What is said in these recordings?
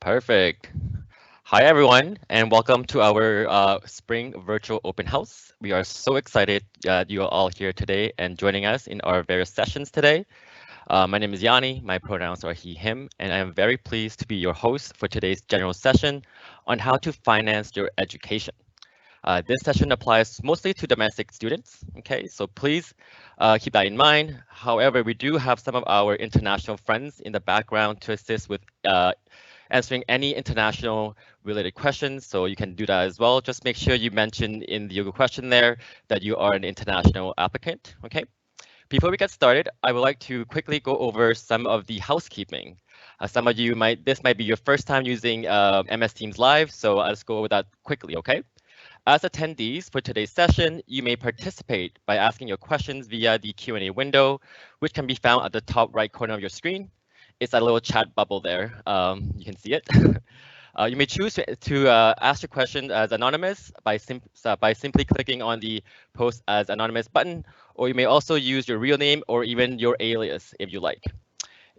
Perfect. Hi, everyone, and welcome to our spring virtual open house. We are so excited that you are all here today and joining us in our various sessions today. My name is Yanni, my pronouns are he, him, and I am very pleased to be your host for today's general session on how to finance your education. This session applies mostly to domestic students, okay? So please keep that in mind. However, we do have some of our international friends in the background to assist with answering any international related questions. So you can do that as well. Just make sure you mention in the Google question there that you are an international applicant, okay? Before we get started, I would like to quickly go over some of the housekeeping. Some of you this might be your first time using MS Teams Live, so I'll just go over that quickly, okay? As attendees for today's session, you may participate by asking your questions via the Q&A window, which can be found at the top right corner of your screen. It's a little chat bubble there. You can see it. You may choose to ask your question as anonymous by simply clicking on the Post as Anonymous button, or you may also use your real name or even your alias if you like.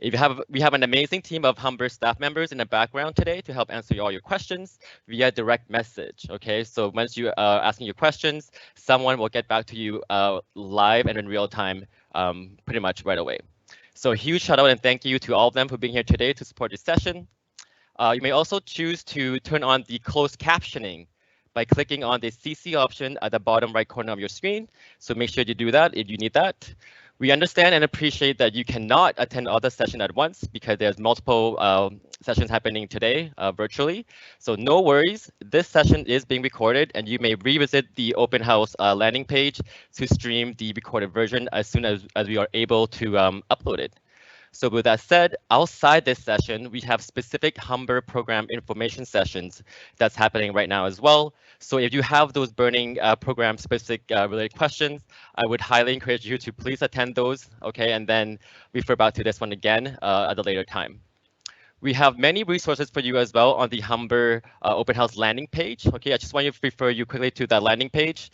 We have an amazing team of Humber staff members in the background today to help answer all your questions via direct message. Okay, so once you are asking your questions, someone will get back to you live and in real time, pretty much right away. So a huge shout out and thank you to all of them for being here today to support this session. You may also choose to turn on the closed captioning by clicking on the CC option at the bottom right corner of your screen. So make sure you do that if you need that. We understand and appreciate that you cannot attend all the session at once because there's multiple sessions happening today virtually. So no worries, this session is being recorded and you may revisit the open house landing page to stream the recorded version as soon as we are able to upload it. So with that said, outside this session, we have specific Humber program information sessions that's happening right now as well. So if you have those burning program specific related questions, I would highly encourage you to please attend those, okay, and then refer back to this one again at a later time. We have many resources for you as well on the Humber Open House landing page. Okay, I just want to refer you quickly to that landing page.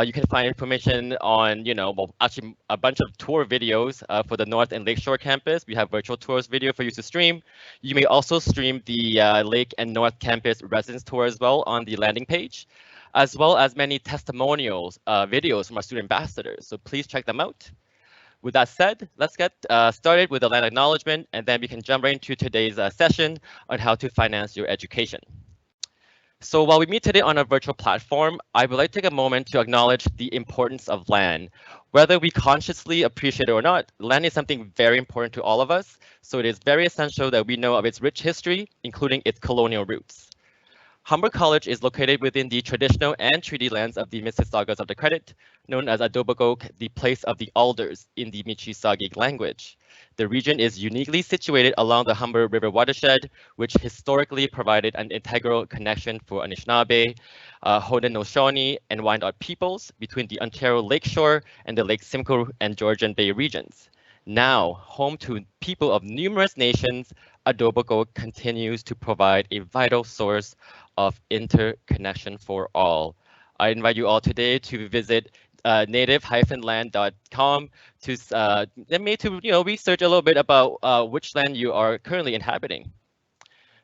You can find information on, well, actually a bunch of tour videos for the North and Lakeshore campus. We have virtual tours video for you to stream. You may also stream the Lake and North campus residence tour as well on the landing page, as well as many testimonials videos from our student ambassadors. So please check them out. With that said, let's get started with the land acknowledgement, and then we can jump right into today's session on how to finance your education. So while we meet today on a virtual platform, I would like to take a moment to acknowledge the importance of land. Whether we consciously appreciate it or not, land is something very important to all of us, so it is very essential that we know of its rich history, including its colonial roots. Humber College is located within the traditional and treaty lands of the Mississaugas of the Credit, known as Adobagok, the place of the alders in the Mississauga language. The region is uniquely situated along the Humber River watershed, which historically provided an integral connection for Anishinaabe, Haudenosaunee, and Wyandot peoples between the Ontario Lakeshore and the Lake Simcoe and Georgian Bay regions. Now, home to people of numerous nations, Adobagok continues to provide a vital source of interconnection for all. I invite you all today to visit native-land.com to research a little bit about which land you are currently inhabiting.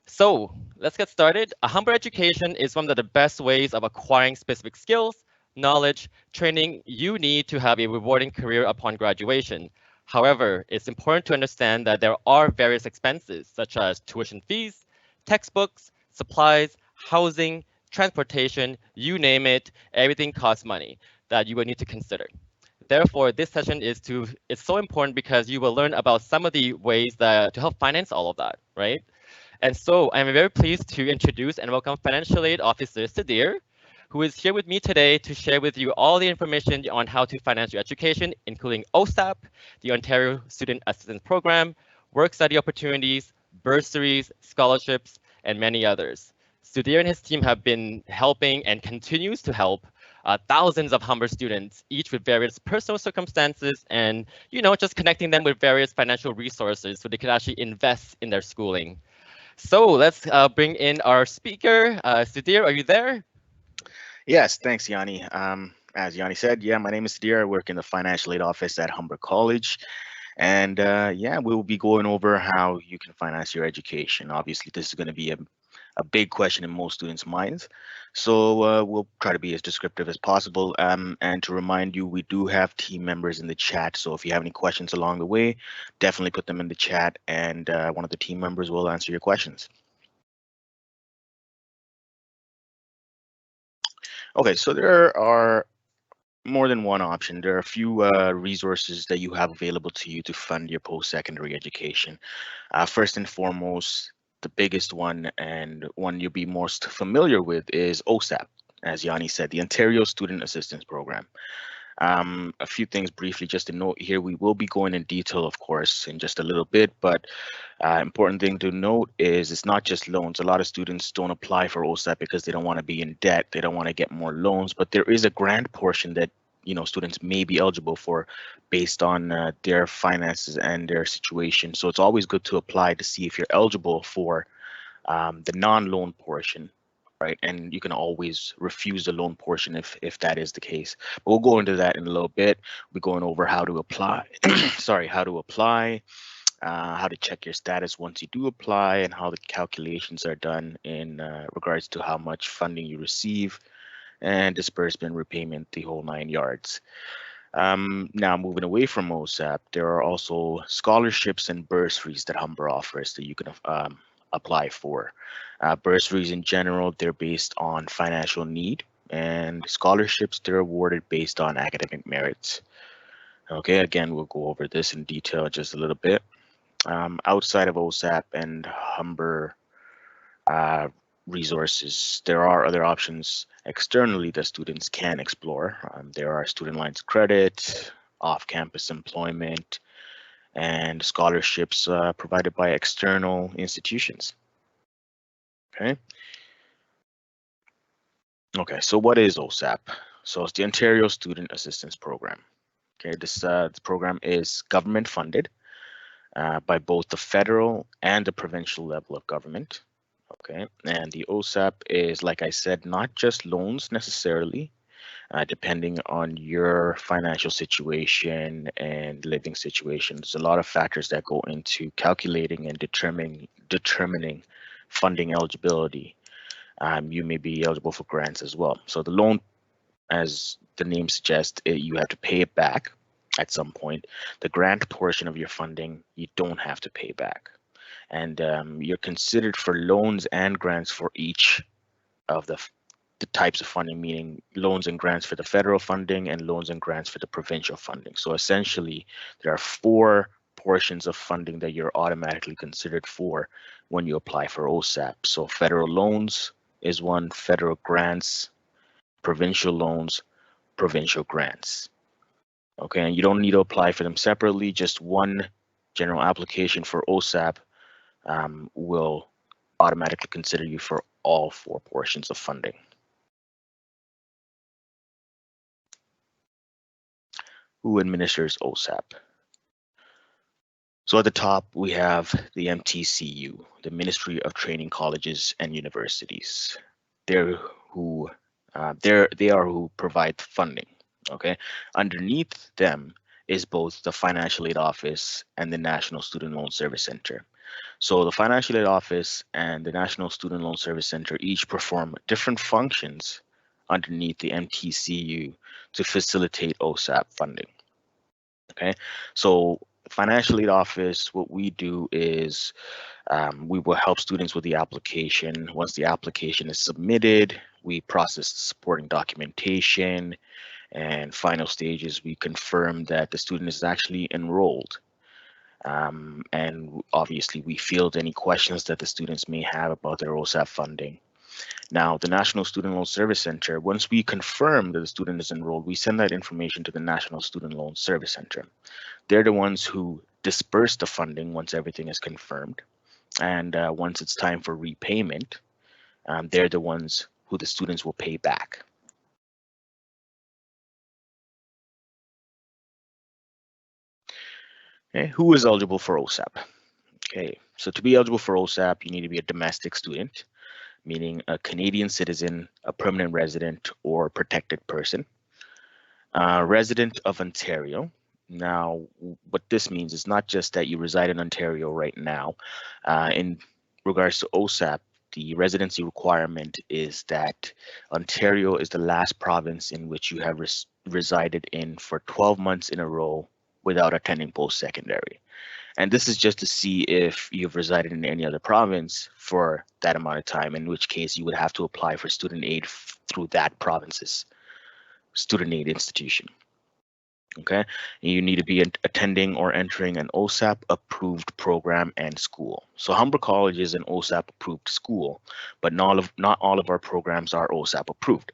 So let's get started. A Humber education is one of the best ways of acquiring specific skills, knowledge, training you need to have a rewarding career upon graduation. However, it's important to understand that there are various expenses such as tuition fees, textbooks, supplies, housing, transportation, you name it, everything costs money that you will need to consider. Therefore, this session is so important because you will learn about some of the ways to help finance all of that, right? And so I'm very pleased to introduce and welcome Financial Aid Officer Sadir, who is here with me today to share with you all the information on how to finance your education, including OSAP, the Ontario Student Assistance Program, work study opportunities, bursaries, scholarships, and many others. Sudhir and his team have been helping and continues to help thousands of Humber students, each with various personal circumstances and, just connecting them with various financial resources so they can actually invest in their schooling. So let's bring in our speaker. Sudhir, are you there? Yes, thanks, Yanni. As Yanni said, yeah, my name is Sadir. I work in the financial aid office at Humber College. And yeah, we'll be going over how you can finance your education. Obviously, this is going to be a big question in most students' minds. So we'll try to be as descriptive as possible. And to remind you, we do have team members in the chat. So if you have any questions along the way, definitely put them in the chat and one of the team members will answer your questions. Okay, so there are more than one option. There are a few resources that you have available to you to fund your post-secondary education. First and foremost, the biggest one and one you'll be most familiar with is OSAP, as Yanni said, the Ontario Student Assistance Program. A few things briefly just to note here. We will be going in detail, of course, in just a little bit, but important thing to note is it's not just loans. A lot of students don't apply for OSAP because they don't want to be in debt. They don't want to get more loans, but there is a grant portion that students may be eligible for based on their finances and their situation. So it's always good to apply to see if you're eligible for the non-loan portion, right? And you can always refuse the loan portion if that is the case. But we'll go into that in a little bit. We're going over how to apply, sorry, how to apply, how to check your status once you do apply, and how the calculations are done in regards to how much funding you receive and disbursement, repayment, the whole 9 yards. Now, moving away from OSAP, there are also scholarships and bursaries that Humber offers that you can apply for. Bursaries in general, they're based on financial need, and scholarships, they're awarded based on academic merits. Okay, again, we'll go over this in detail just a little bit. Outside of OSAP and Humber uh, resources, there are other options externally that students can explore. There are student lines of credit, off-campus employment, and scholarships provided by external institutions. Okay. Okay, so what is OSAP? So it's the Ontario Student Assistance Program. Okay, this program is government funded by both the federal and the provincial level of government. Okay, and the OSAP is, like I said, not just loans necessarily, depending on your financial situation and living situation. There's a lot of factors that go into calculating and determining funding eligibility. You may be eligible for grants as well. So the loan, as the name suggests, you have to pay it back at some point. The grant portion of your funding, you don't have to pay back. And you're considered for loans and grants for each of the types of funding, meaning loans and grants for the federal funding and loans and grants for the provincial funding. So essentially, there are 4 portions of funding that you're automatically considered for when you apply for OSAP. So federal loans is one, federal grants, provincial loans, provincial grants. Okay, and you don't need to apply for them separately. Just one general application for OSAP will automatically consider you for all 4 portions of funding. Who administers OSAP? So at the top, we have the MTCU, the Ministry of Training Colleges and Universities. They're who they are who provide funding. Okay, underneath them is both the Financial Aid Office and the National Student Loan Service Center. So the Financial Aid Office and the National Student Loan Service Center each perform different functions underneath the MTCU to facilitate OSAP funding. Okay, so Financial Aid Office, what we do is we will help students with the application. Once the application is submitted, we process the supporting documentation, and final stages, we confirm that the student is actually enrolled. And obviously, we field any questions that the students may have about their OSAP funding. Now, the National Student Loan Service Center, once we confirm that the student is enrolled, we send that information to the National Student Loan Service Center. They're the ones who disperse the funding once everything is confirmed. And once it's time for repayment, they're the ones who the students will pay back. Okay, who is eligible for OSAP? Okay, so to be eligible for OSAP, you need to be a domestic student, meaning a Canadian citizen, a permanent resident, or protected person. Resident of Ontario, Now, what this means is not just that you reside in Ontario right now. In regards to OSAP, the residency requirement is that Ontario is the last province in which you have resided in for 12 months in a row without attending post-secondary. And this is just to see if you've resided in any other province for that amount of time, in which case you would have to apply for student aid through that province's student aid institution. Okay, you need to be attending or entering an OSAP approved program and school. So Humber College is an OSAP approved school, but not all of our programs are OSAP approved.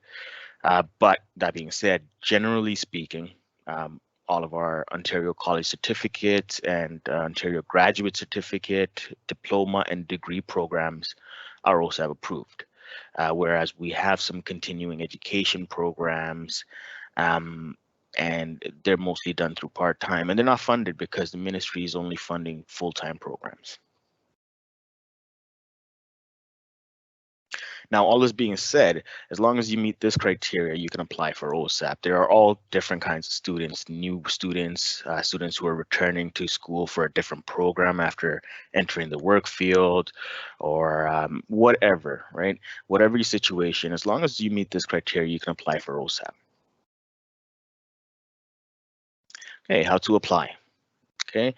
But that being said, generally speaking, all of our Ontario College Certificate and Ontario Graduate Certificate, diploma, and degree programs are OSAP approved. Whereas we have some continuing education programs, and they're mostly done through part-time, and they're not funded because the ministry is only funding full-time programs. Now, all this being said, as long as you meet this criteria, you can apply for OSAP. There are all different kinds of students, new students, students who are returning to school for a different program after entering the work field, or whatever, right? Whatever your situation, as long as you meet this criteria, you can apply for OSAP. Okay, how to apply. Okay,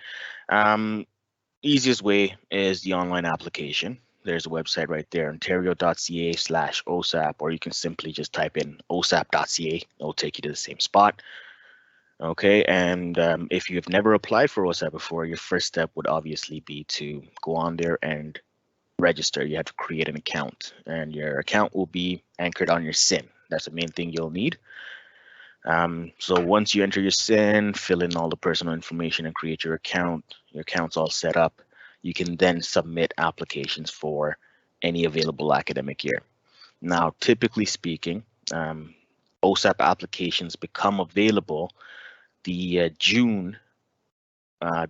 easiest way is the online application. There's a website right there, ontario.ca/OSAP, or you can simply just type in osap.ca. It'll take you to the same spot. Okay, and if you've never applied for OSAP before, your first step would obviously be to go on there and register. You have to create an account, and your account will be anchored on your SIN. That's the main thing you'll need. So once you enter your SIN, fill in all the personal information and create your account's all set up, you can then submit applications for any available academic year. Now, typically speaking, OSAP applications become available the June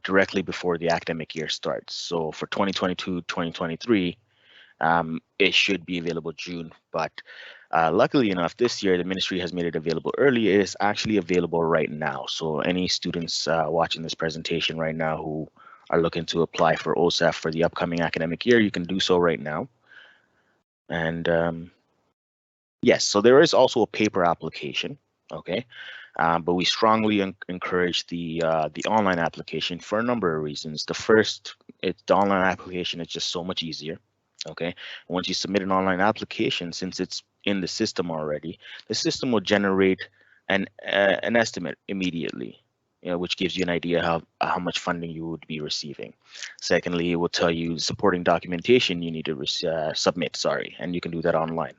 directly before the academic year starts. So for 2022-2023, it should be available June, but luckily enough, this year the ministry has made it available early. It is actually available right now. So any students watching this presentation right now who are looking to apply for OSAP for the upcoming academic year, you can do so right now. And yes, so there is also a paper application, okay? But we strongly encourage the online application for a number of reasons. The first, the online application is just so much easier. Okay, once you submit an online application, since it's in the system already, the system will generate an estimate immediately, which gives you an idea how much funding you would be receiving. Secondly, it will tell you supporting documentation you need to submit. Sorry, and you can do that online.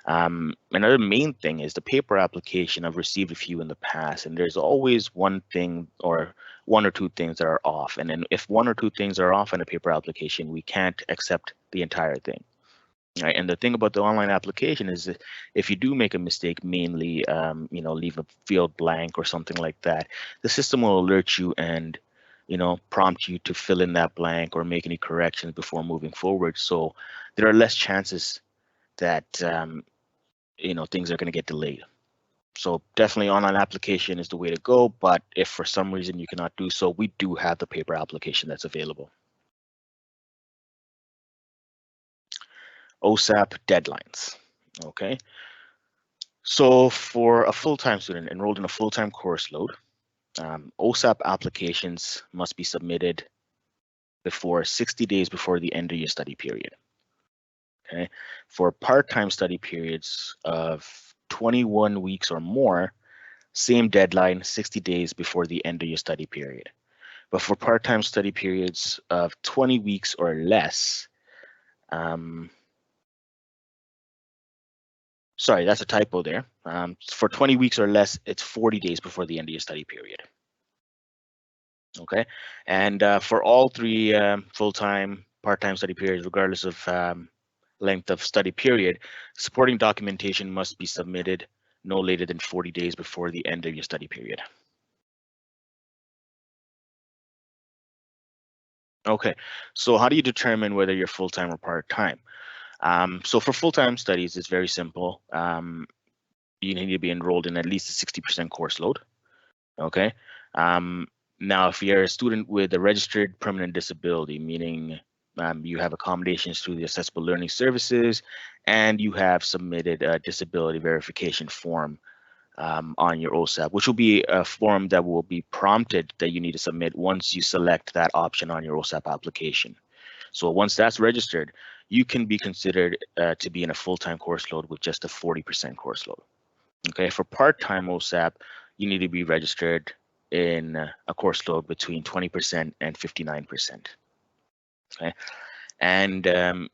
Another main thing is the paper application. I've received a few in the past, and there's always one thing or one or two things that are off. And then if one or two things are off in a paper application, we can't accept the entire thing. Right. And the thing about the online application is that if you do make a mistake, mainly, leave a field blank or something like that, the system will alert you and, prompt you to fill in that blank or make any corrections before moving forward. So there are less chances that things are going to get delayed. So definitely online application is the way to go, but if for some reason you cannot do so, we do have the paper application that's available. OSAP deadlines, okay? So for a full-time student enrolled in a full-time course load, OSAP applications must be submitted before 60 days before the end of your study period. Okay, for part-time study periods of 21 weeks or more, same deadline, 60 days before the end of your study period. But for part-time study periods of 20 weeks or less, sorry, that's a typo there. For 20 weeks or less, it's 40 days before the end of your study period. Okay, and for all three full-time, part-time study periods, regardless of length of study period, supporting documentation must be submitted no later than 40 days before the end of your study period. Okay, so how do you determine whether you're full-time or part-time? So for full-time studies, it's very simple. You need to be enrolled in at least a 60% course load. Okay, Now, if you're a student with a registered permanent disability, meaning you have accommodations through the Accessible Learning Services and you have submitted a disability verification form on your OSAP, which will be a form that will be prompted that you need to submit once you select that option on your OSAP application. So once that's registered, you can be considered to be in a full-time course load with just a 40% course load. Okay, for part-time OSAP, you need to be registered in a course load between 20% and 59%. Okay, and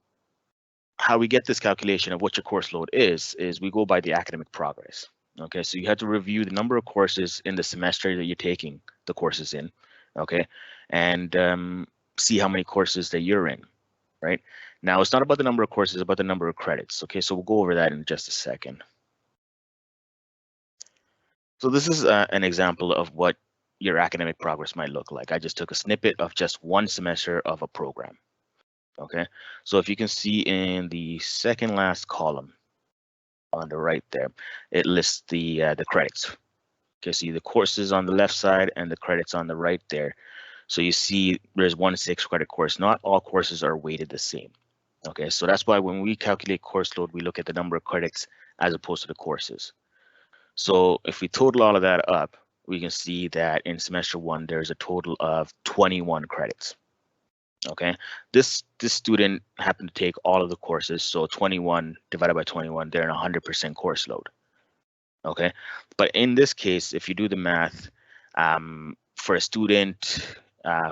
how we get this calculation of what your course load is we go by the academic progress. Okay, so you have to review the number of courses in the semester that you're taking the courses in. Okay, and see how many courses that you're in. Right now, it's not about the number of courses, it's about the number of credits. Okay, so we'll go over that in just a second. So this is an example of what your academic progress might look like. I just took a snippet of just one semester of a program. Okay, so if you can see in the second last column on the right there, it lists the credits. Okay, see the courses on the left side and the credits on the right there. So you see there's 1 6-credit course. Not all courses are weighted the same. Okay, so that's why when we calculate course load, we look at the number of credits as opposed to the courses. So if we total all of that up, we can see that in semester 1, there's a total of 21 credits. Okay, this student happened to take all of the courses, so 21 divided by 21, they're in 100% course load. Okay, but in this case, if you do the math, for a student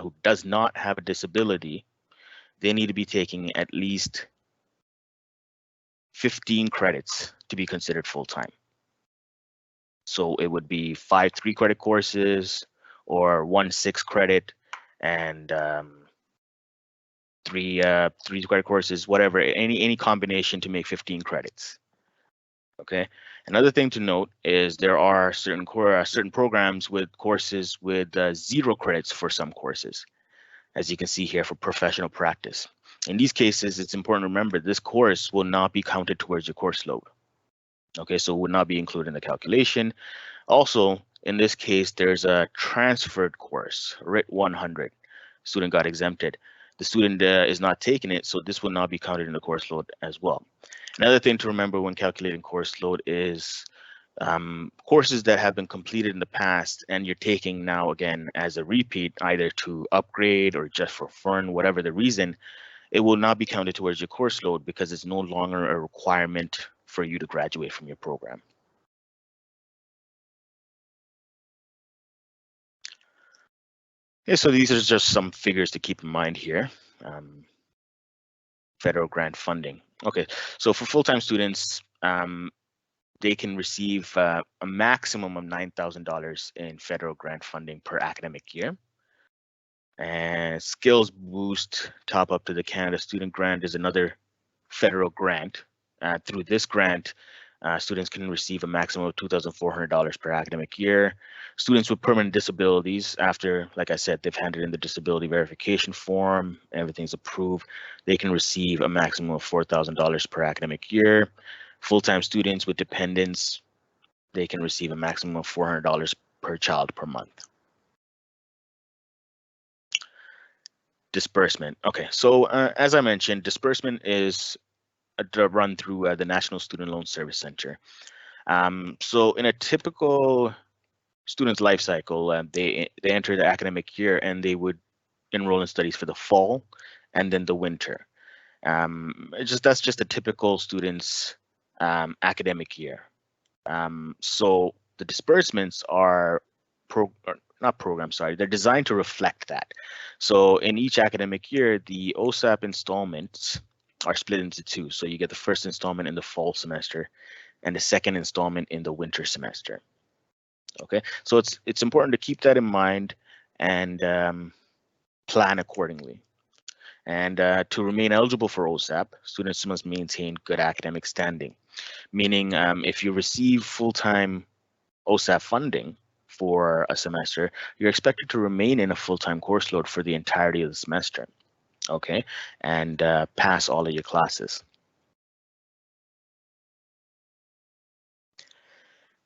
who does not have a disability, they need to be taking at least 15 credits to be considered full-time. So it would be 5 3-credit courses or 1 6-credit and 3 3-credit courses, whatever, any combination to make 15 credits. Okay. Another thing to note is there are certain programs with courses with 0 credits for some courses, as you can see here for professional practice. In these cases, it's important to remember this course will not be counted towards your course load. Okay, so it would not be included in the calculation. Also, in this case, there's a transferred course, RIT 100. Student got exempted. The student is not taking it, so this will not be counted in the course load as well. Another thing to remember when calculating course load is courses that have been completed in the past and you're taking now again as a repeat, either to upgrade or just for fun, whatever the reason, it will not be counted towards your course load because it's no longer a requirement for you to graduate from your program. Okay, so these are just some figures to keep in mind here. Federal grant funding. Okay, so for full-time students, they can receive a maximum of $9,000 in federal grant funding per academic year. And Skills Boost Top Up to the Canada Student Grant is another federal grant. Through this grant, students can receive a maximum of $2,400 per academic year. Students with permanent disabilities, after, like I said, they've handed in the disability verification form, everything's approved, they can receive a maximum of $4,000 per academic year. Full-time students with dependents, they can receive a maximum of $400 per child per month. Disbursement. Okay, so as I mentioned, disbursement is run through the National Student Loan Service Center. So in a typical student's life cycle, they enter the academic year and they would enroll in studies for the fall and then the winter. That's just a typical student's academic year. So the disbursements are they're designed to reflect that. So in each academic year, the OSAP installments are split into 2. So you get the first installment in the fall semester and the second installment in the winter semester. Okay, so it's important to keep that in mind and plan accordingly. And to remain eligible for OSAP, students must maintain good academic standing, meaning if you receive full-time OSAP funding for a semester, you're expected to remain in a full-time course load for the entirety of the semester, okay, and pass all of your classes.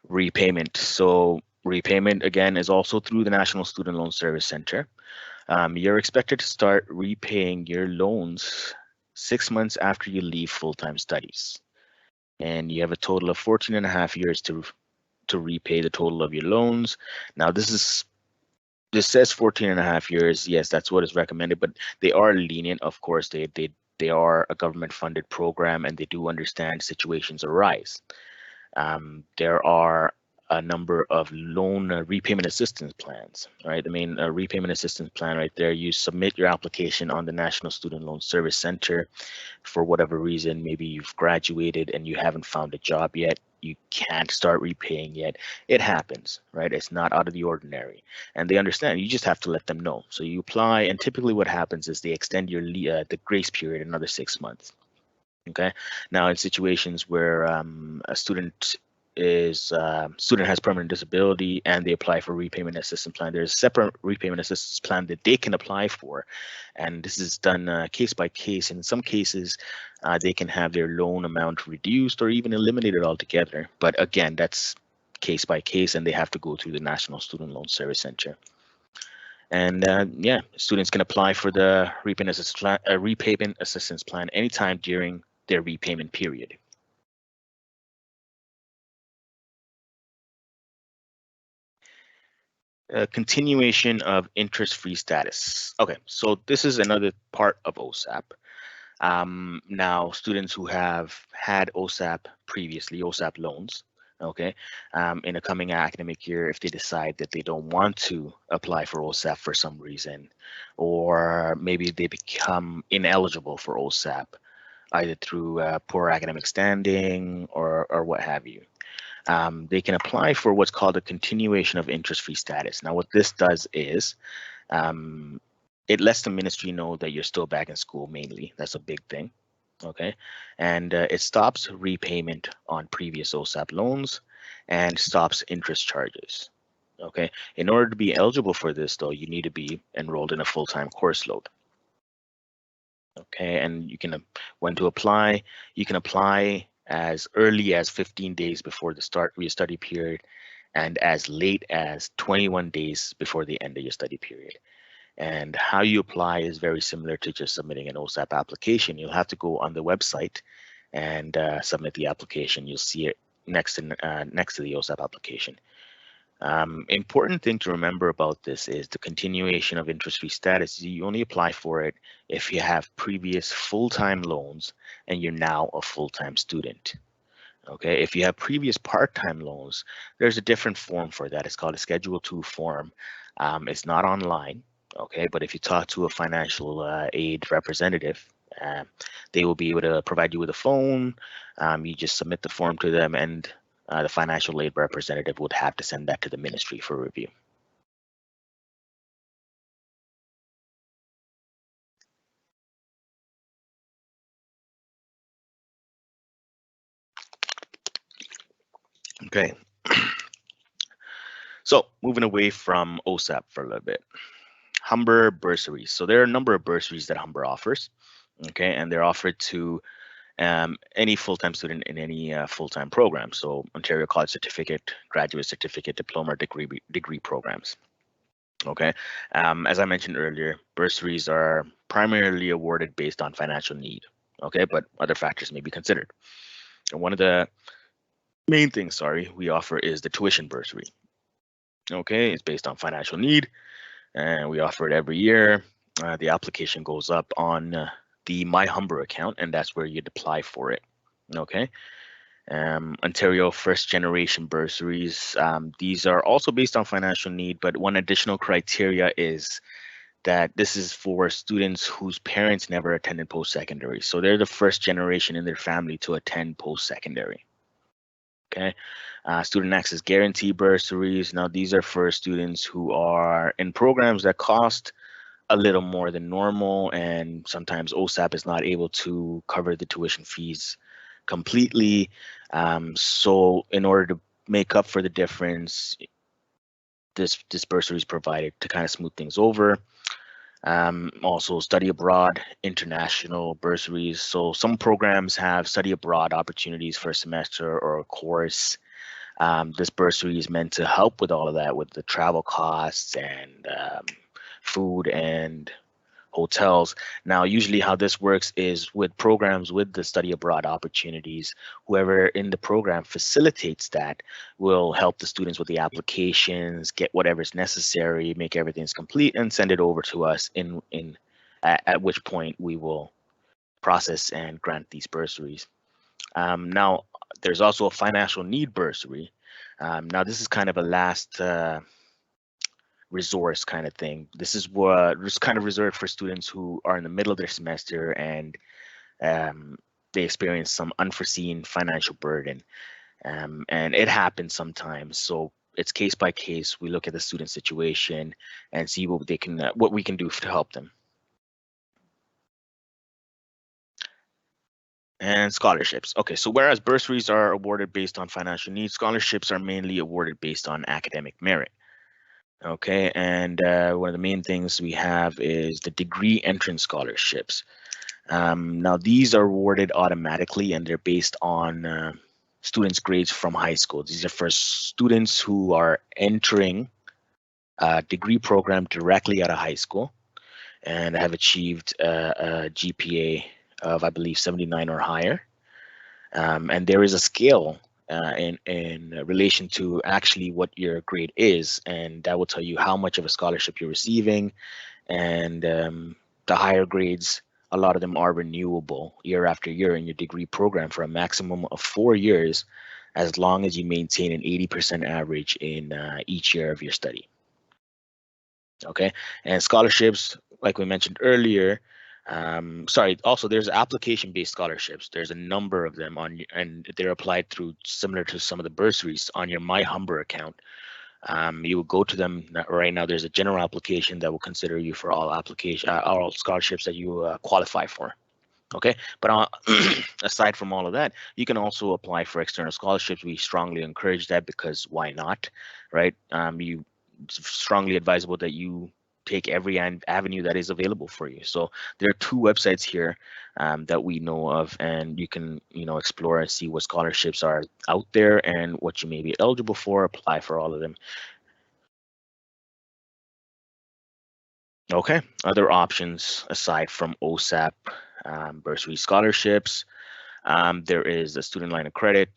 Repayment. So Repayment, again, is also through the National Student Loan Service Center. You're expected to start repaying your loans 6 months after you leave full-time studies. And you have a total of 14 and a half years to repay the total of your loans. Now, this says 14 and a half years. Yes, that's what is recommended, but they are lenient. Of course, they are a government funded program and they do understand situations arise. There are a number of loan repayment assistance plans, right? The main repayment assistance plan right there, you submit your application on the National Student Loan Service Center. For whatever reason, maybe you've graduated and you haven't found a job yet, you can't start repaying yet. It happens, right? It's not out of the ordinary, and they understand. You just have to let them know. So you apply, and typically what happens is they extend your the grace period another 6 months. Okay. Now, in situations where a student has permanent disability and they apply for repayment assistance plan, there's a separate repayment assistance plan that they can apply for, and this is done case by case. In some cases, they can have their loan amount reduced or even eliminated altogether. But again, that's case by case, and they have to go through the National Student Loan Service Center. And yeah, students can apply for the repayment assistance plan anytime during their repayment period. Continuation of interest-free status. Okay, so this is another part of OSAP. Now, students who have had OSAP previously, OSAP loans, okay, in a coming academic year, if they decide that they don't want to apply for OSAP for some reason, or maybe they become ineligible for OSAP, either through poor academic standing or what have you. They can apply for what's called a continuation of interest-free status. Now, what this does is it lets the ministry know that you're still back in school mainly. That's a big thing. Okay. And it stops repayment on previous OSAP loans and stops interest charges. Okay. In order to be eligible for this, though, you need to be enrolled in a full-time course load. Okay. And you can, when to apply, you can apply as early as 15 days before the start of your study period and as late as 21 days before the end of your study period. And how you apply is very similar to just submitting an OSAP application. You'll have to go on the website and submit the application. You'll see it next to the OSAP application. Important thing to remember about this is the continuation of interest-free status. You only apply for it if you have previous full-time loans and you're now a full-time student. Okay, if you have previous part-time loans, there's a different form for that. It's called a Schedule 2 form. It's not online. Okay, but if you talk to a financial aid representative, they will be able to provide you with a phone. You just submit the form to them, and the financial aid representative would have to send that to the ministry for review. Okay. So moving away from OSAP for a little bit. Humber bursaries. So there are a number of bursaries that Humber offers. Okay, and they're offered to any full-time student in any full-time program. So Ontario College Certificate, Graduate Certificate, Diploma, degree programs. Okay, as I mentioned earlier, bursaries are primarily awarded based on financial need. Okay, but other factors may be considered. And one of the main things, we offer is the tuition bursary. Okay, it's based on financial need, and we offer it every year. The application goes up on the My Humber account, and that's where you'd apply for it. Okay. Ontario first generation bursaries. These are also based on financial need, but one additional criteria is that this is for students whose parents never attended post-secondary. So they're the first generation in their family to attend post-secondary. Okay. Student access guarantee bursaries. Now, these are for students who are in programs that cost a little more than normal, and sometimes OSAP is not able to cover the tuition fees completely. So in order to make up for the difference, this bursary is provided to kind of smooth things over. Also study abroad, international bursaries. So some programs have study abroad opportunities for a semester or a course. This bursary is meant to help with all of that, with the travel costs and food and hotels. Now, usually how this works is with programs with the study abroad opportunities, whoever in the program facilitates that will help the students with the applications, get whatever's necessary, make everything's complete, and send it over to us at which point we will process and grant these bursaries. Now, there's also a financial need bursary. Now, this is kind of a last resource kind of thing. This is what is kind of reserved for students who are in the middle of their semester and um, they experience some unforeseen financial burden. And it happens sometimes. So it's case by case. We look at the student situation and see what we can do to help them. And scholarships. Okay, so whereas bursaries are awarded based on financial needs, scholarships are mainly awarded based on academic merit. Okay, and one of the main things we have is the degree entrance scholarships. Now, these are awarded automatically and they're based on students' grades from high school. These are for students who are entering a degree program directly out of high school and have achieved a GPA of, I believe, 79 or higher. And there is a scale in relation to actually what your grade is, and that will tell you how much of a scholarship you're receiving. And the higher grades, a lot of them are renewable year after year in your degree program for a maximum of 4 years, as long as you maintain an 80% average in each year of your study. Okay, and scholarships, like we mentioned earlier, sorry, also there's application-based scholarships. There's a number of them and they're applied through, similar to some of the bursaries, on your My Humber account. You will go to them right now. There's a general application that will consider you for all scholarships that you qualify for. Okay, but aside from all of that, you can also apply for external scholarships. We strongly encourage that because why not, right? It's strongly advisable that you take every avenue that is available for you. So there are 2 websites here that we know of, and you can explore and see what scholarships are out there and what you may be eligible for. Apply for all of them. Okay, other options aside from OSAP bursary scholarships. There is a student line of credit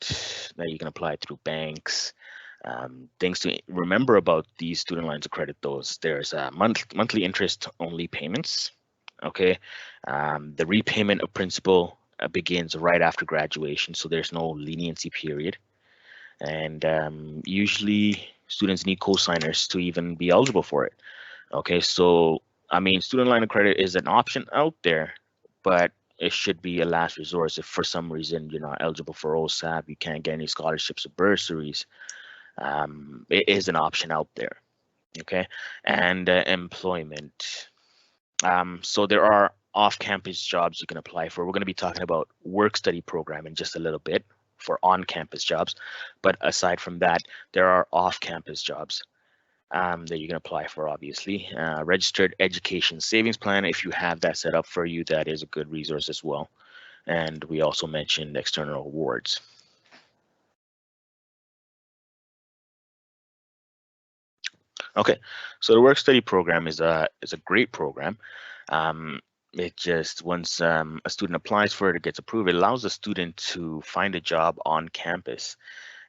that you can apply through banks. Things to remember about these student lines of credit, there's monthly interest only payments. Okay, the repayment of principal begins right after graduation, so there's no leniency period. And usually students need co-signers to even be eligible for it. Okay, so I mean, student line of credit is an option out there, but it should be a last resort. If for some reason you're not eligible for OSAP, you can't get any scholarships or bursaries, it is an option out there. Okay, and employment. So there are off-campus jobs you can apply for. We're going to be talking about work-study program in just a little bit for on-campus jobs, but aside from that, there are off-campus jobs that you can apply for, obviously. Registered education savings plan, if you have that set up for you, that is a good resource as well. And we also mentioned external awards. Okay, so the work study program is a great program. It just, once a student applies for it, it gets approved, it allows the student to find a job on campus.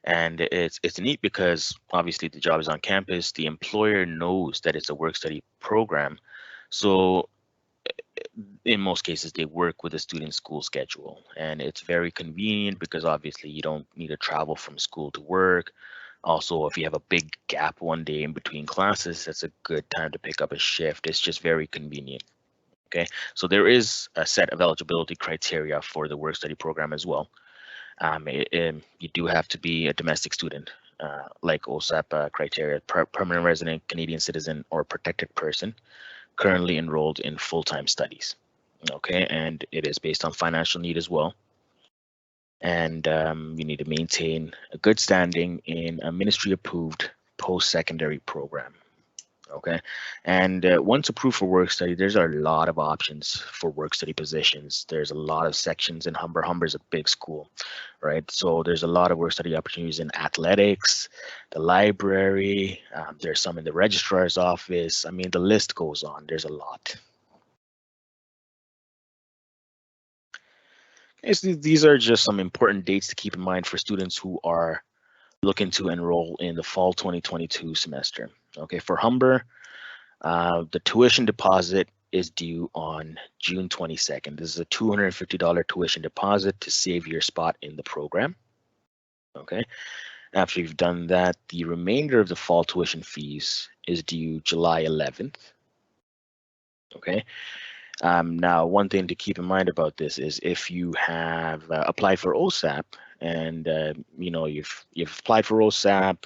And it's neat because obviously the job is on campus. The employer knows that it's a work study program. So in most cases, they work with the student school schedule. And it's very convenient because obviously you don't need to travel from school to work. Also, if you have a big gap one day in between classes, that's a good time to pick up a shift. It's just very convenient. Okay, so there is a set of eligibility criteria for the work study program as well. You do have to be a domestic student, like OSAP criteria, permanent resident, Canadian citizen, or protected person, currently enrolled in full-time studies. Okay, and it is based on financial need as well. And you need to maintain a good standing in a ministry-approved post-secondary program. Okay, and once approved for work study, there's a lot of options for work study positions. There's a lot of sections in Humber. Humber's a big school, right? So there's a lot of work study opportunities in athletics, the library. There's some in the registrar's office. I mean, the list goes on. There's a lot. Okay, so these are just some important dates to keep in mind for students who are looking to enroll in the fall 2022 semester. Okay, for Humber, the tuition deposit is due on June 22nd. This is a $250 tuition deposit to save your spot in the program. Okay. After you've done that, the remainder of the fall tuition fees is due July 11th. Okay. Now, one thing to keep in mind about this is if you have applied for OSAP and you've applied for OSAP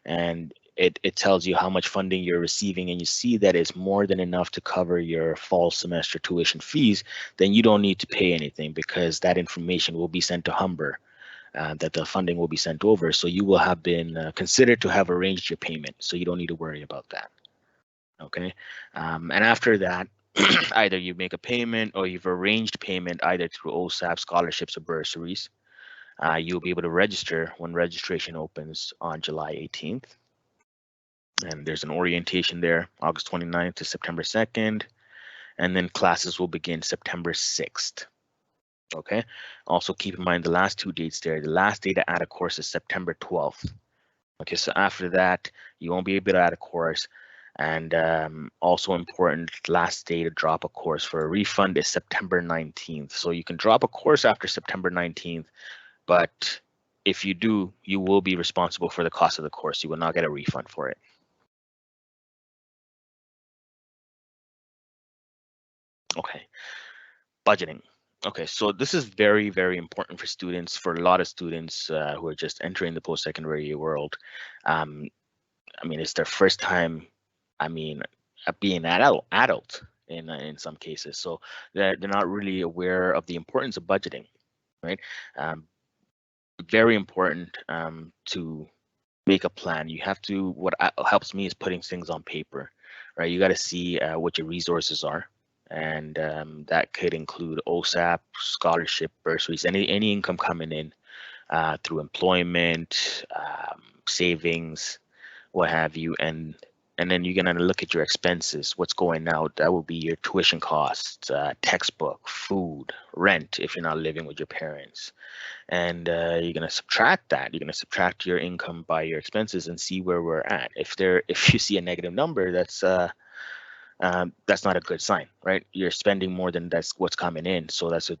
and it tells you how much funding you're receiving and you see that it's more than enough to cover your fall semester tuition fees, then you don't need to pay anything because that information will be sent to Humber, that the funding will be sent over. So you will have been considered to have arranged your payment. So you don't need to worry about that. Okay. And after that, either you make a payment or you've arranged payment either through OSAP scholarships or bursaries. You'll be able to register when registration opens on July 18th. And there's an orientation there, August 29th to September 2nd. And then classes will begin September 6th. Okay. Also keep in mind the last two dates there. The last day to add a course is September 12th. Okay, so after that, you won't be able to add a course. And also important, last day to drop a course for a refund is September 19th. So you can drop a course after September 19th, but if you do, you will be responsible for the cost of the course. You will not get a refund for it. Okay, budgeting. Okay, so this is very, very important for students, for a lot of students who are just entering the post-secondary world. I mean, it's their first time, I mean, being an adult in some cases. So they're not really aware of the importance of budgeting, right? Um, Very important to make a plan. You have to, what helps me is putting things on paper, right? You got to see what your resources are. And that could include OSAP, scholarship, bursaries, any income coming in through employment, savings, what have you, and then you're gonna look at your expenses, what's going out. That will be your tuition costs, textbook, food, rent if you're not living with your parents, and you're gonna subtract that. You're gonna subtract your income by your expenses and see where we're at. If you see a negative number, that's not a good sign, right? You're spending more than that's what's coming in, so that's a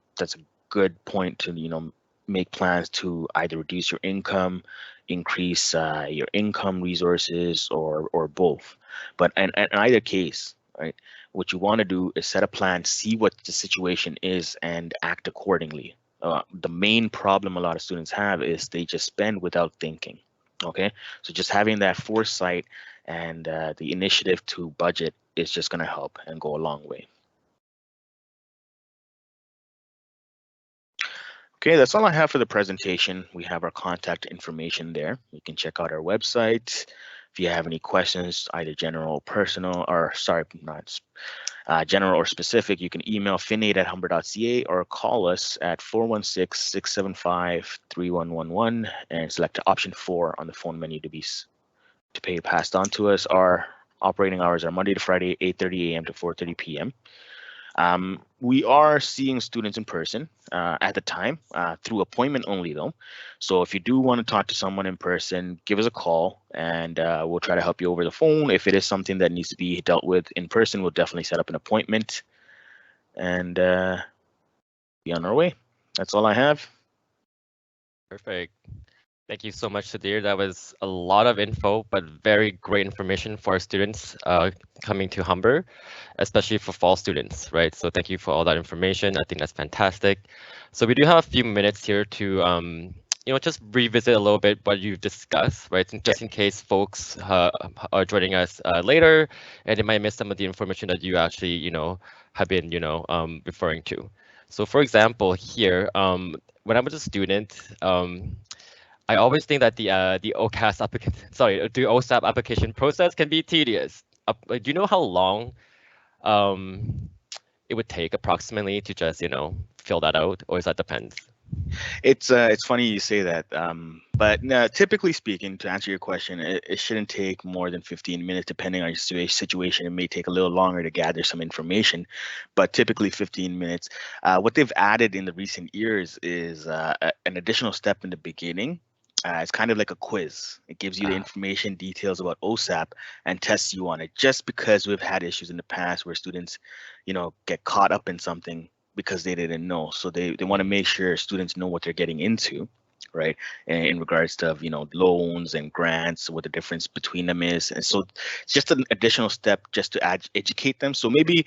good point to make plans to either reduce your income, increase your income resources, or both. But in either case, right, what you want to do is set a plan, see what the situation is, and act accordingly. The main problem a lot of students have is they just spend without thinking. Okay, so just having that foresight and the initiative to budget is just going to help and go a long way. Okay, that's all I have for the presentation. We have our contact information there. You can check out our website. If you have any questions, either general or personal, or sorry, not general or specific, you can email finate@humber.ca or call us at 416-675-3111 and select option 4 on the phone menu to pay passed on to us. Our operating hours are Monday to Friday, 8:30 a.m. to 4:30 p.m. We are seeing students in person at the time through appointment only though. So if you do want to talk to someone in person, give us a call and we'll try to help you over the phone. If it is something that needs to be dealt with in person, we'll definitely set up an appointment and be on our way. That's all I have. Perfect. Thank you so much, Sudhir. That was a lot of info, but very great information for our students coming to Humber, especially for fall students, right? So thank you for all that information. I think that's fantastic. So we do have a few minutes here to, just revisit a little bit what you've discussed, right? And just in case folks are joining us later and they might miss some of the information that you actually, have been, referring to. So for example, here, when I was a student, I always think that the OCAS application, sorry, the OSAP application process can be tedious. do you know how long um, it would take approximately to just, fill that out, or is that depends? It's funny you say that, but no, typically speaking, to answer your question, it shouldn't take more than 15 minutes, depending on your situation. It may take a little longer to gather some information, but typically 15 minutes. What they've added in the recent years is an additional step in the beginning. It's kind of like a quiz. It gives you the Ah, information, details about OSAP, and tests you on it. Just because we've had issues in the past where students, get caught up in something because they didn't know. So they want to mhm. make sure students know what they're getting into, right? In regards to loans and grants, what the difference between them is, and so it's just an additional step just to educate them. So maybe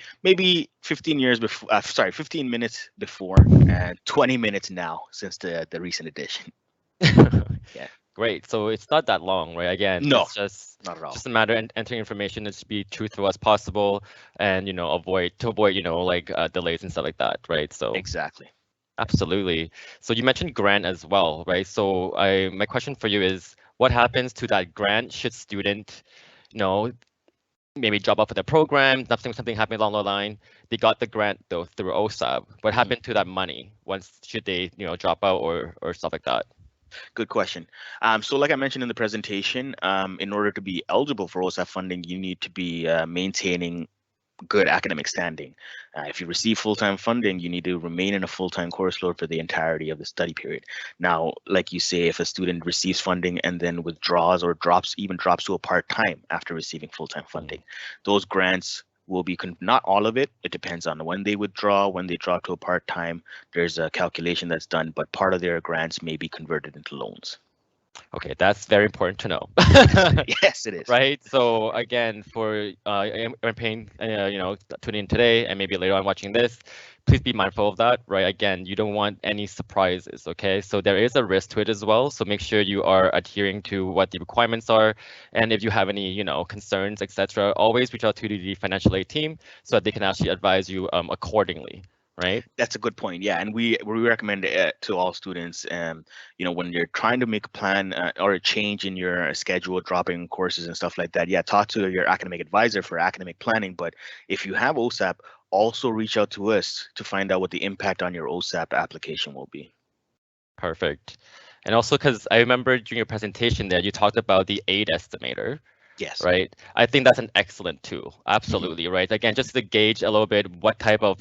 15 years before, 15 minutes before, and 20 minutes now since the recent edition. Yeah. Great. So it's not that long, right? Again, No, it's just not at all. just a matter of entering information to be truthful as possible, and avoid like delays and stuff like that, right? So Exactly. absolutely. So you mentioned grant as well, right? So my question for you is, what happens to that grant should student, you know, maybe drop off of the program, something happened along the line. They got the grant though through OSAB. What Mhm. happened to that money once should they, drop out or stuff like that? Good question. So, like I mentioned in the presentation, in order to be eligible for OSAP funding, you need to be maintaining good academic standing. If you receive full-time funding, you need to remain in a full-time course load for the entirety of the study period. Now, like you say, if a student receives funding and then withdraws or drops to a part-time after receiving full-time funding, those grants will be not all of it. It depends on when they withdraw, when they drop to a part-time. There's a calculation that's done, but part of their grants may be converted into loans. Okay, that's very important to know. Yes, it is. Right? So again, for paying, tuning in today and maybe later on watching this, please be mindful of that, right? Again, you don't want any surprises, okay? So there is a risk to it as well. So make sure you are adhering to what the requirements are. And if you have any, concerns, etc., always reach out to the financial aid team so that they can actually advise you accordingly, right? That's a good point. Yeah, and we recommend it to all students. When you're trying to make a plan or a change in your schedule, dropping courses and stuff like that. Yeah, talk to your academic advisor for academic planning. But if you have OSAP, also reach out to us to find out what the impact on your OSAP application will be. Perfect. And also because I remember during your presentation there, you talked about the aid estimator, Yes. right? I think that's an excellent tool. Mhm. Absolutely, right? Again, just to gauge a little bit what type of,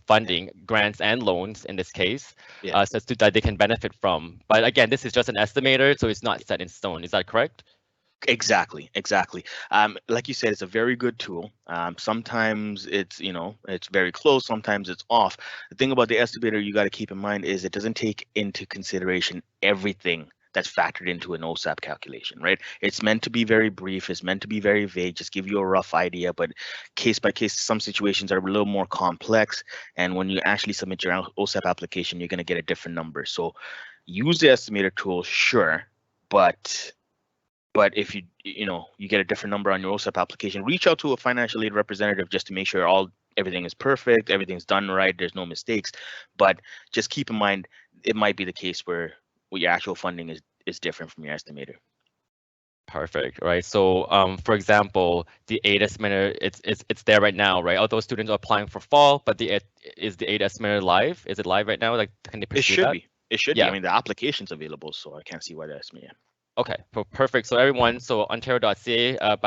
funding, grants and loans in this case, Yeah. so that they can benefit from. But again, this is just an estimator, so it's not set in stone. Is that correct? Exactly, exactly. Like you said, it's a very good tool. Sometimes it's very close, sometimes it's off. The thing about the estimator you got to keep in mind is it doesn't take into consideration everything that's factored into an OSAP calculation, right? It's meant to be very brief, it's meant to be very vague, just give you a rough idea, but case by case, some situations are a little more complex. And when you actually submit your OSAP application, you're going to get a different number. So use the estimator tool, sure, but if you get a different number on your OSAP application, reach out to a financial aid representative just to make sure everything is perfect, everything's done right, there's no mistakes. But just keep in mind, it might be the case where your actual funding is different from your estimator. Perfect, right? So, for example, the aid estimator, it's there right now, right? Although students are applying for fall, but is the aid estimator live? Is it live right now? Like, can they It pursue should that? be. It should be. I Yeah. mean, the application's available, so I can't see why the estimator. Okay, perfect. So everyone, so ontario.ca /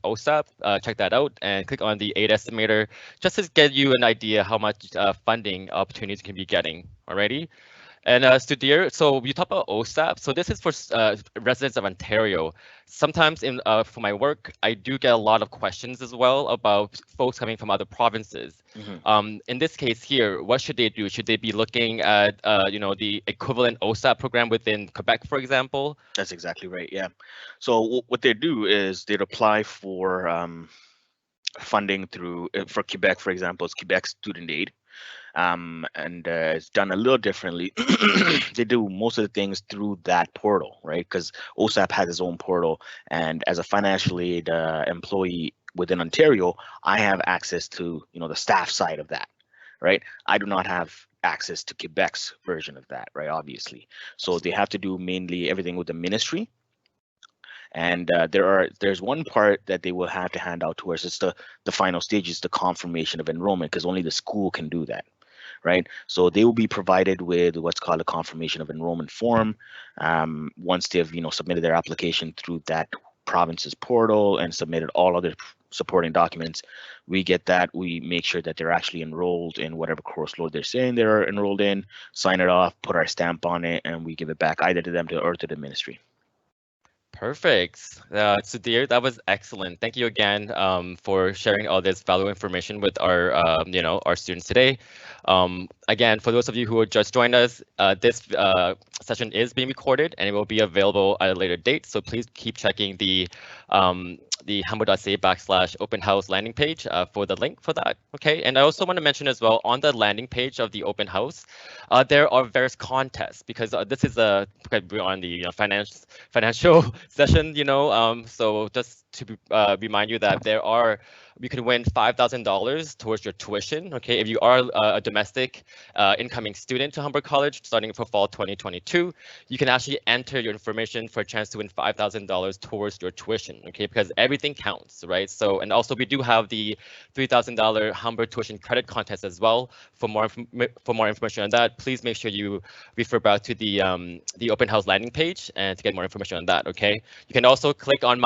OSAP, check that out and click on the aid estimator just to get you an idea how much funding opportunities you can be getting. Alrighty. And Sudhir, so you talk about OSAP. So this is for residents of Ontario. Sometimes for my work, I do get a lot of questions as well about folks coming from other provinces. Hmm. In this case here, what should they do? Should they be looking at the equivalent OSAP program within Quebec, for example? That's exactly right. Yeah. So what they do is they'd apply for funding through for Quebec, for example, it's Quebec Student Aid. And it's done a little differently. They do most of the things through that portal, right? Because OSAP has its own portal, and as a financial aid employee within Ontario, I have access to the staff side of that, right? I do not have access to Quebec's version of that, right? Obviously, so they have to do mainly everything with the ministry, And there's one part that they will have to hand out to us. It's the final stage is the confirmation of enrollment, because only the school can do that, right? So they will be provided with what's called a confirmation of enrollment form. Once they've submitted their application through that province's portal and submitted all other supporting documents, we get that. We make sure that they're actually enrolled in whatever course load they're saying they're enrolled in, sign it off, put our stamp on it, and we give it back either to them or to the ministry. Perfect. Sudhir, that was excellent. Thank you again for sharing all this valuable information with our, our students today. Again, for those of you who just joined us, this session is being recorded and it will be available at a later date. So please keep checking the humber.ca/open house landing page for the link for that. Okay, and I also want to mention as well, on the landing page of the open house, there are various contests, because this is we're on the financial session, so just to remind you that you can win $5,000 towards your tuition. Okay, if you are a domestic incoming student to Humber College starting for fall 2022, you can actually enter your information for a chance to win $5,000 towards your tuition. Okay, because everything counts, right? So, and also we do have the $3,000 Humber tuition credit contest as well. For more information on that, please make sure you refer back to the open house landing page and to get more information on that. Okay, you can also click on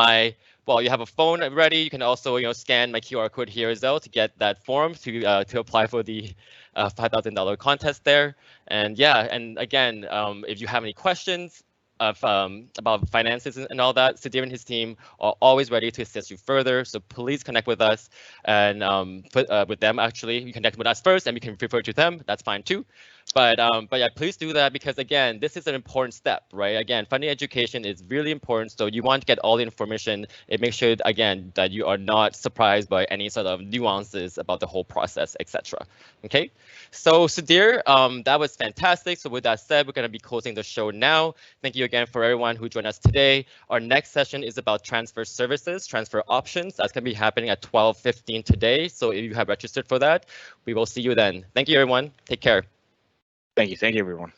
you have a phone ready. You can also scan my QR code here as well to get that form to apply for the $5,000 contest there. And yeah, and again, if you have any questions about finances and all that, Sudhir and his team are always ready to assist you further. So please connect with us and with them. Actually, you connect with us first, and we can refer to them. That's fine too. But yeah, please do that, because again, this is an important step, right? Again, funding education is really important. So you want to get all the information and make sure again that you are not surprised by any sort of nuances about the whole process, etc. Okay. So Sudhir, that was fantastic. So with that said, we're going to be closing the show now. Thank you again for everyone who joined us today. Our next session is about transfer services, transfer options. That's going to be happening at 12:15 today. So if you have registered for that, we will see you then. Thank you, everyone. Take care. Thank you everyone.